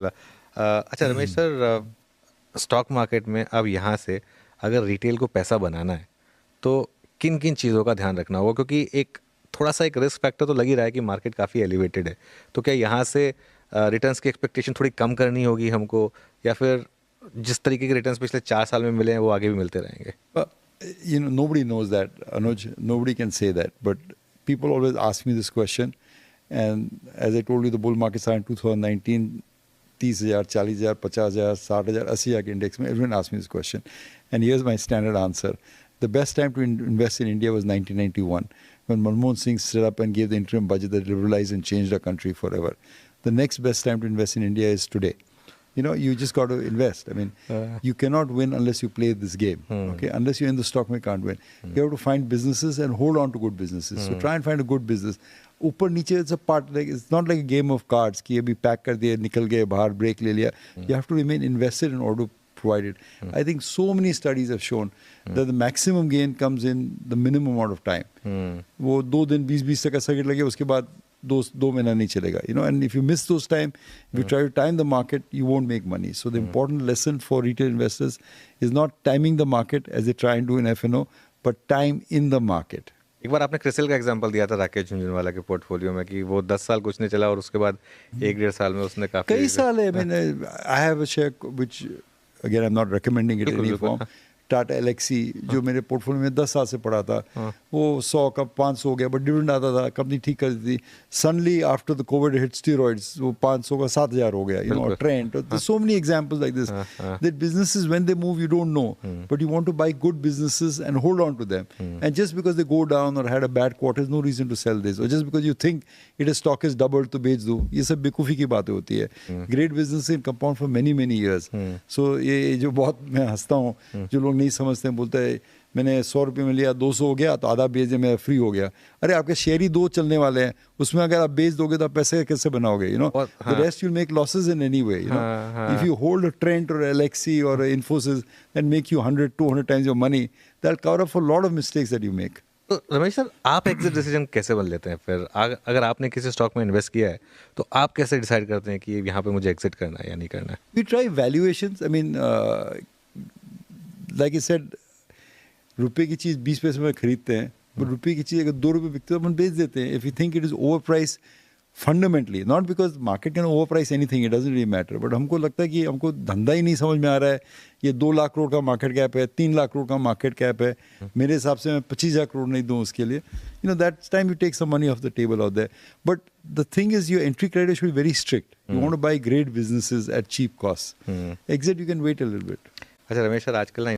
अच्छा Ramesh sir, stock market में अब यहाँ से अगर रिटेल को पैसा बनाना है तो किन किन चीज़ों का ध्यान रखना होगा, क्योंकि एक थोड़ा सा एक रिस्क फैक्टर तो लग ही रहा है कि मार्केट काफ़ी एलिवेटेड है। तो क्या यहाँ से रिटर्न्स की एक्सपेक्टेशन थोड़ी कम करनी होगी हमको, या फिर जिस तरीके के रिटर्न्स पिछले 4 साल में मिले हैं वो आगे भी मिलते रहेंगे? Well, nobody knows that, Anuj. Nobody can say that. But people always ask me this question. And as I told you, the bull market started in 2019, 30,000, 40,000, 50,000, 60,000, 80,000 के index में. Everyone asks me this question. And here's my standard answer. The best time to invest in India was 1991, when Manmohan Singh stood up and gave the interim budget that liberalized and changed our country forever. The next best time to invest in India is today. You just got to invest. I mean, you cannot win unless you play this game. Okay, unless you're in the stock market, you can't win. You have to find businesses and hold on to good businesses. So try and find a good business. ऊपर नीचे it's a part, like it's not like a game of cards कि अभी pack कर दिया, निकल गए बाहर, break ले लिया. You have to remain invested in order to provide it. I think so many studies have shown that the maximum gain comes in the minimum amount of time. वो 2 दिन 20-20 तक का सर्किट लगे, उसके बाद 2 महीना नहीं चलेगा. And if you miss those time, if you try to time the market, you won't make money. So the important lesson for retail investors is not timing the market as they try and do in FNO, but time in the market. एक बार आपने क्रिसिल का example दिया था राकेश झुनझुनवाला के portfolio में कि वो 10 साल कुछ नहीं चला और उसके बाद 1-1.5 साल में उसने काफी कई साल है. I mean, I have a share which, again, I'm not recommending it in any form. Tata Elxsi जो मेरे पोर्टफोलियो में 10 साल से पड़ा था, वो 100 का 500 हो गया, बट डिविडेंड आता था, कंपनी ठीक कर दी थी. Suddenly after the covid hit steroids, वो 500 का 7,000 हो गया. Trend, so many examples like this, that businesses when they move you don't know, but you want to buy good businesses and hold on to them. And just because they go down और had a bad quarter, no reason to sell this. और just because you think it is stock is doubled तो बेच दो, ये सब बेवकूफ़ी की बातें होती है. Great business in compound for many many years. So ये जो बहुत मैं हंसता हूँ, जो लोग नहीं समझते हैं, बोलते है मैंने 100 रुपये में लिया, 200 हो गया तो आधा बेच दे, मेरा फ्री हो गया. अरे आपके शेयर ही 2 चलने वाले हैं, उसमें अगर आप बेच दोगे तो आप पैसे कैसे बनाओगे? The rest you make losses in any way. If you hold a trend और एलेक्सी और Infosys and make you 100-200 times your money, that cover up for lot of mistakes that you make. तो रमेश सर, आप exit decision कैसे बन लेते हैं फिर? अगर आपने किसी स्टॉक में इन्वेस्ट किया है तो आप कैसे डिसाइड करते हैं कि यहाँ पे मुझे एग्जिट करना है या नहीं करना है? We try valuations. I mean, like I said, रुपए की चीज़ 20 पैसे में खरीदते हैं, पर रुपए की चीज़ अगर 2 रुपये बिकती है तो अपन बेच देते हैं. If you think it is over price, fundamentally, not because market can over price anything, it doesn't really matter, but हमको लगता है कि हमको धंधा ही नहीं समझ में आ रहा है. ये 2 लाख करोड़ का मार्केट कैप है, 3 लाख करोड़ का मार्केट कैप है, मेरे हिसाब से मैं 25,000 करोड़ नहीं दूँ उसके लिए. That's time you take some money off the table out there. But the thing is your entry criteria should be very strict. You want to buy great businesses at cheap cost. Exit you can wait a little bit. अच्छा Ramesh sir, आजकल ना